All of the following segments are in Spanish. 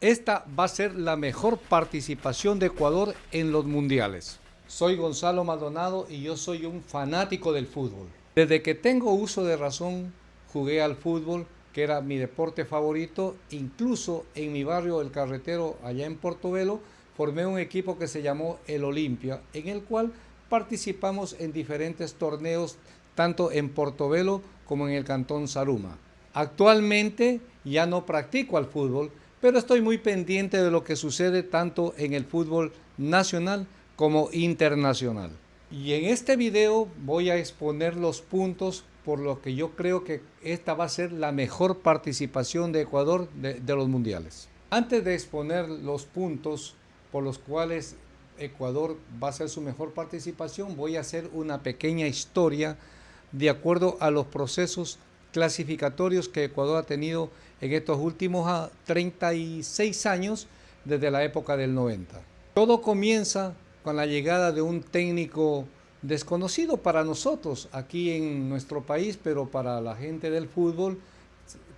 Esta va a ser la mejor participación de Ecuador en los mundiales. Soy Gonzalo Maldonado y yo soy un fanático del fútbol. Desde que tengo uso de razón, jugué al fútbol, que era mi deporte favorito. Incluso en mi barrio El Carretero, allá en Portobelo, formé un equipo que se llamó El Olimpia, en el cual participamos en diferentes torneos, tanto en Portobelo como en el Cantón Saruma. Actualmente ya no practico al fútbol, pero estoy muy pendiente de lo que sucede tanto en el fútbol nacional como internacional. Y en este video voy a exponer los puntos por los que yo creo que esta va a ser la mejor participación de Ecuador de los mundiales. Antes de exponer los puntos por los cuales Ecuador va a ser su mejor participación, voy a hacer una pequeña historia de acuerdo a los procesos clasificatorios que Ecuador ha tenido en estos últimos 36 años desde la época del 90. Todo comienza con la llegada de un técnico desconocido para nosotros aquí en nuestro país, pero para la gente del fútbol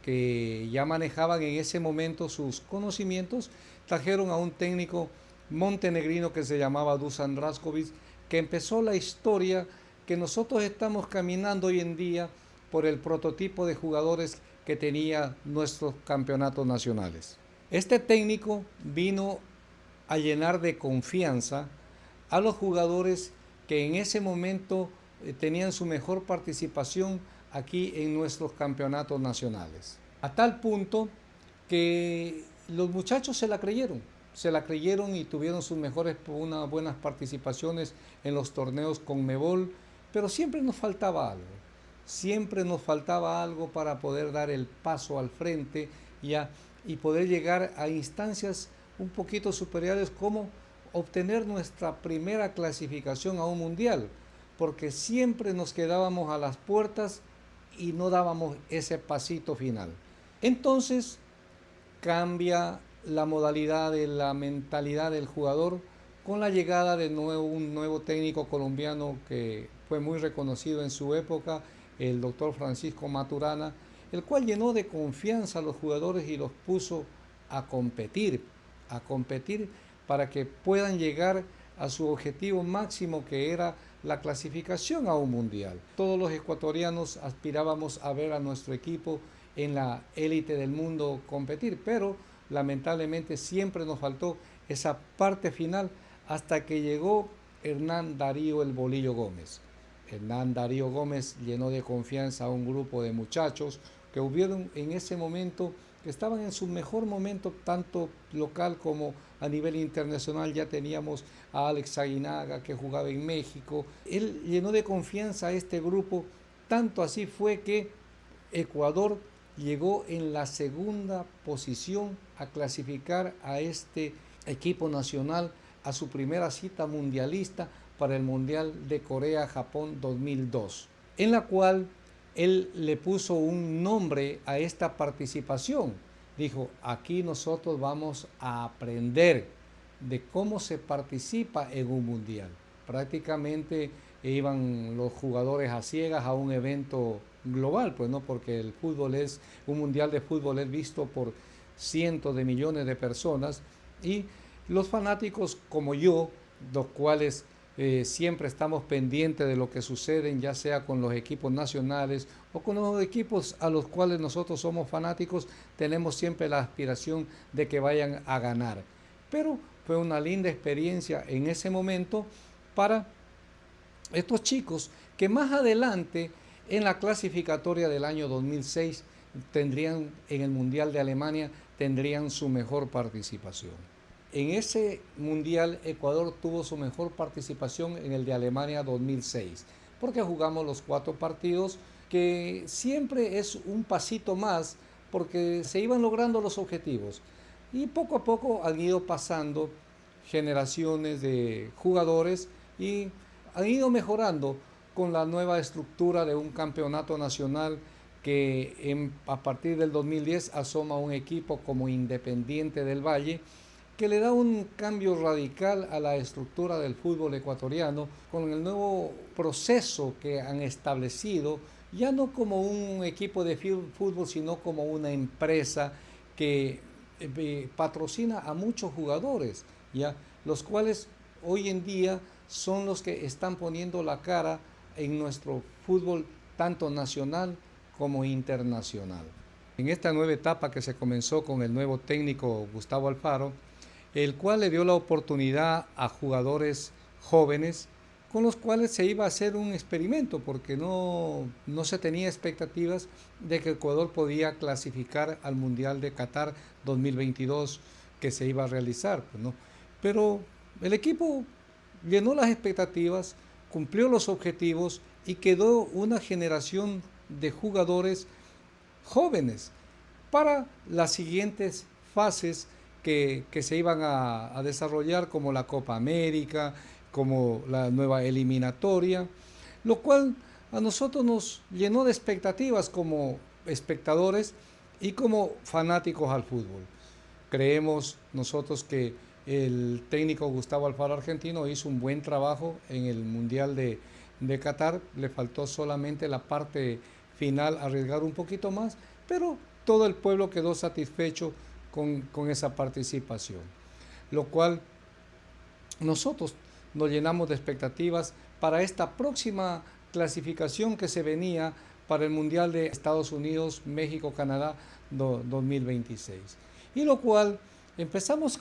que ya manejaban en ese momento sus conocimientos, trajeron a un técnico montenegrino que se llamaba Dusan Draskovic, que empezó la historia que nosotros estamos caminando hoy en día por el prototipo de jugadores que tenía nuestros campeonatos nacionales. Este técnico vino a llenar de confianza a los jugadores que en ese momento tenían su mejor participación aquí en nuestros campeonatos nacionales. A tal punto que los muchachos se la creyeron y tuvieron sus unas buenas participaciones en los torneos Conmebol, pero siempre nos faltaba algo para poder dar el paso al frente y poder llegar a instancias un poquito superiores como obtener nuestra primera clasificación a un mundial, porque siempre nos quedábamos a las puertas y no dábamos ese pasito final. Entonces cambia la modalidad de la mentalidad del jugador con la llegada de un nuevo técnico colombiano que fue muy reconocido en su época, el doctor Francisco Maturana, el cual llenó de confianza a los jugadores y los puso a competir para que puedan llegar a su objetivo máximo, que era la clasificación a un mundial. Todos los ecuatorianos aspirábamos a ver a nuestro equipo en la élite del mundo competir, pero lamentablemente siempre nos faltó esa parte final hasta que llegó Hernán Darío el Bolillo Gómez. Hernán Darío Gómez llenó de confianza a un grupo de muchachos que hubieron en ese momento, que estaban en su mejor momento, tanto local como a nivel internacional. Ya teníamos a Alex Aguinaga, que jugaba en México. Él llenó de confianza a este grupo, tanto así fue que Ecuador llegó en la segunda posición a clasificar a este equipo nacional a su primera cita mundialista para el Mundial de Corea-Japón 2002, en la cual él le puso un nombre a esta participación. Dijo, aquí nosotros vamos a aprender de cómo se participa en un mundial. Prácticamente iban los jugadores a ciegas a un evento global, pues no, porque el fútbol es, un mundial de fútbol es visto por cientos de millones de personas, y los fanáticos como yo, los cuales siempre estamos pendientes de lo que sucede, ya sea con los equipos nacionales o con los equipos a los cuales nosotros somos fanáticos, tenemos siempre la aspiración de que vayan a ganar. Pero fue una linda experiencia en ese momento para estos chicos que más adelante en la clasificatoria del año 2006 tendrían, en el Mundial de Alemania, tendrían su mejor participación. En ese mundial Ecuador tuvo su mejor participación en el de Alemania 2006, porque jugamos los 4 partidos, que siempre es un pasito más, porque se iban logrando los objetivos. Y poco a poco han ido pasando generaciones de jugadores y han ido mejorando con la nueva estructura de un campeonato nacional que a partir del 2010 asoma un equipo como Independiente del Valle, que le da un cambio radical a la estructura del fútbol ecuatoriano, con el nuevo proceso que han establecido, ya no como un equipo de fútbol, sino como una empresa que patrocina a muchos jugadores, ¿ya? Los cuales hoy en día son los que están poniendo la cara en nuestro fútbol, tanto nacional como internacional. En esta nueva etapa que se comenzó con el nuevo técnico Gustavo Alfaro, el cual le dio la oportunidad a jugadores jóvenes con los cuales se iba a hacer un experimento, porque no se tenía expectativas de que Ecuador podía clasificar al Mundial de Qatar 2022 que se iba a realizar, pues, ¿no? Pero el equipo llenó las expectativas, cumplió los objetivos y quedó una generación de jugadores jóvenes para las siguientes fases que se iban a desarrollar, como la Copa América, como la nueva eliminatoria, lo cual a nosotros nos llenó de expectativas como espectadores y como fanáticos al fútbol. Creemos nosotros que el técnico Gustavo Alfaro argentino hizo un buen trabajo en el Mundial de Qatar, le faltó solamente la parte final arriesgar un poquito más, pero todo el pueblo quedó satisfecho con esa participación, lo cual nosotros nos llenamos de expectativas para esta próxima clasificación que se venía para el Mundial de Estados Unidos, México, Canadá 2026. Y lo cual empezamos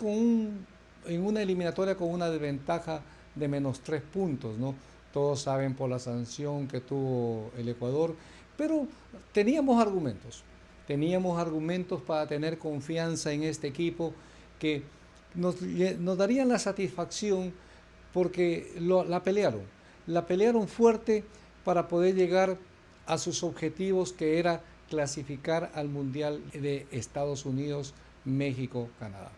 en una eliminatoria con una desventaja de -3 puntos, ¿no? Todos saben por la sanción que tuvo el Ecuador, pero teníamos argumentos para tener confianza en este equipo que nos darían la satisfacción porque la pelearon fuerte para poder llegar a sus objetivos, que era clasificar al Mundial de Estados Unidos, México, Canadá.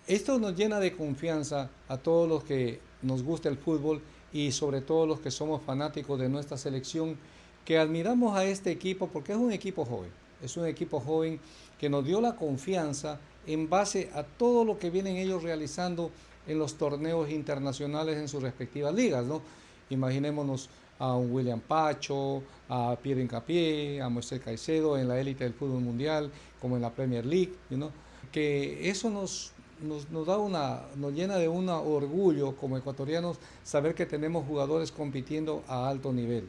Esto nos llena de confianza a todos los que nos gusta el fútbol y sobre todo los que somos fanáticos de nuestra selección, que admiramos a este equipo porque es un equipo joven que nos dio la confianza en base a todo lo que vienen ellos realizando en los torneos internacionales en sus respectivas ligas, ¿no? Imaginémonos a un William Pacho, a Pierre Hincapié, a Moisés Caicedo en la élite del fútbol mundial, como en la Premier League, ¿no? Que eso nos llena de un orgullo como ecuatorianos saber que tenemos jugadores compitiendo a alto nivel.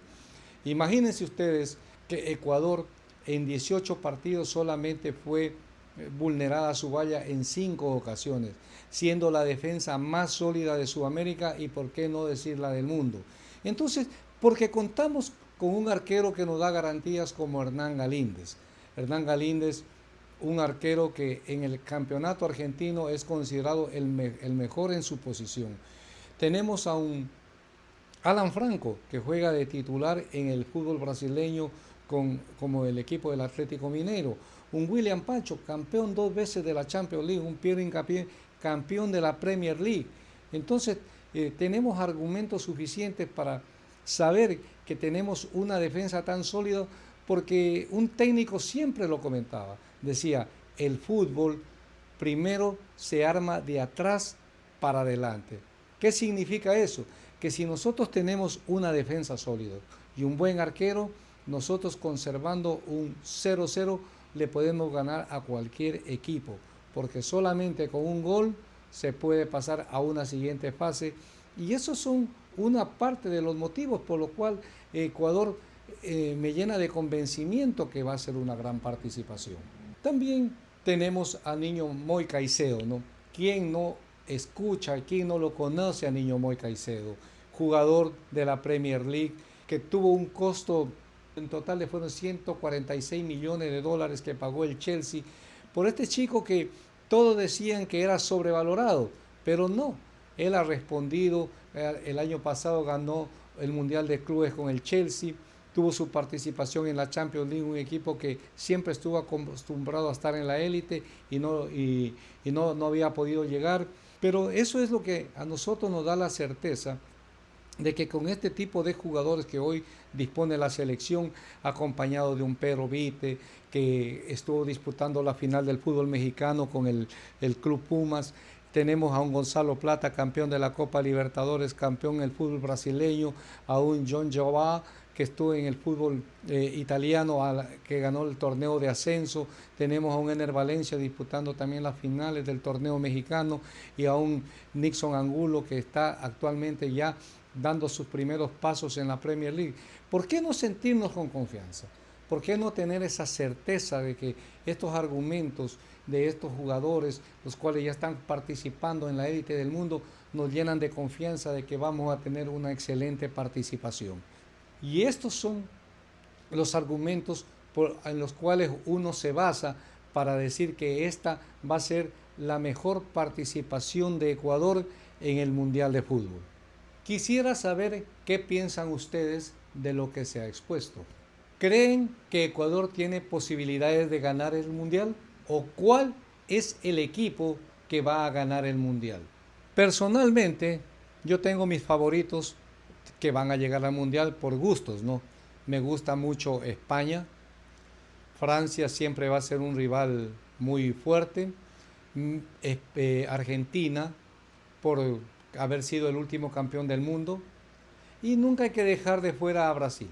Imagínense ustedes que Ecuador en 18 partidos solamente fue vulnerada su valla en 5 ocasiones, siendo la defensa más sólida de Sudamérica y por qué no decir la del mundo. Entonces, porque contamos con un arquero que nos da garantías como Hernán Galíndez. Hernán Galíndez, un arquero que en el campeonato argentino es considerado el mejor en su posición. Tenemos a un Alan Franco, que juega de titular en el fútbol brasileño como el equipo del Atlético Mineiro. Un William Pacho, campeón 2 veces de la Champions League. Un Pierre Hincapié, campeón de la Premier League. Entonces, tenemos argumentos suficientes para saber que tenemos una defensa tan sólida, porque un técnico siempre lo comentaba. Decía, el fútbol primero se arma de atrás para adelante. ¿Qué significa eso? Que si nosotros tenemos una defensa sólida y un buen arquero, nosotros conservando un 0-0 le podemos ganar a cualquier equipo, porque solamente con un gol se puede pasar a una siguiente fase, y esos son una parte de los motivos por los cuales Ecuador me llena de convencimiento que va a ser una gran participación. También tenemos a Niño Moy Caicedo, ¿no? ¿Quién no escucha, quién no lo conoce a Niño Moy Caicedo? Jugador de la Premier League, que tuvo un costo, en total le fueron 146 millones de dólares que pagó el Chelsea por este chico que todos decían que era sobrevalorado, pero no, él ha respondido. El año pasado ganó el Mundial de Clubes con el Chelsea, tuvo su participación en la Champions League, un equipo que siempre estuvo acostumbrado a estar en la élite y no había podido llegar, pero eso es lo que a nosotros nos da la certeza de que con este tipo de jugadores que hoy dispone la selección, acompañado de un Pedro Vite, que estuvo disputando la final del fútbol mexicano con el Club Pumas, tenemos a un Gonzalo Plata, campeón de la Copa Libertadores, campeón en el fútbol brasileño, a un John Jobá, que estuvo en el fútbol italiano, que ganó el torneo de ascenso. Tenemos a un Ener Valencia disputando también las finales del torneo mexicano y a un Nixon Angulo que está actualmente ya dando sus primeros pasos en la Premier League. ¿Por qué no sentirnos con confianza? ¿Por qué no tener esa certeza de que estos argumentos de estos jugadores, los cuales ya están participando en la élite del mundo, nos llenan de confianza de que vamos a tener una excelente participación? Y estos son los argumentos en los cuales uno se basa para decir que esta va a ser la mejor participación de Ecuador en el Mundial de Fútbol. Quisiera saber qué piensan ustedes de lo que se ha expuesto. ¿Creen que Ecuador tiene posibilidades de ganar el Mundial? ¿O cuál es el equipo que va a ganar el Mundial? Personalmente, yo tengo mis favoritos que van a llegar al Mundial por gustos, ¿no? Me gusta mucho España. Francia siempre va a ser un rival muy fuerte. Argentina, por haber sido el último campeón del mundo. Y nunca hay que dejar de fuera a Brasil,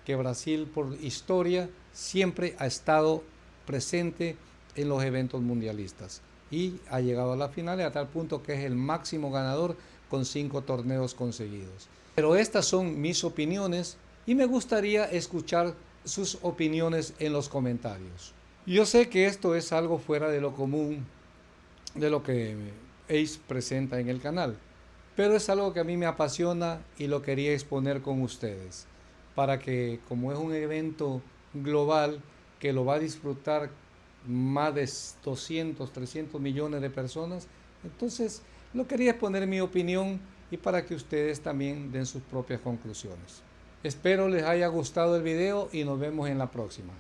que Brasil por historia siempre ha estado presente en los eventos mundialistas y ha llegado a la final a tal punto que es el máximo ganador con 5 torneos conseguidos. Pero estas son mis opiniones y me gustaría escuchar sus opiniones en los comentarios. Yo sé que esto es algo fuera de lo común de lo que Ace presenta en el canal, pero es algo que a mí me apasiona y lo quería exponer con ustedes, para que, como es un evento global que lo va a disfrutar más de 200, 300 millones de personas, entonces lo quería exponer mi opinión y para que ustedes también den sus propias conclusiones. Espero les haya gustado el video y nos vemos en la próxima.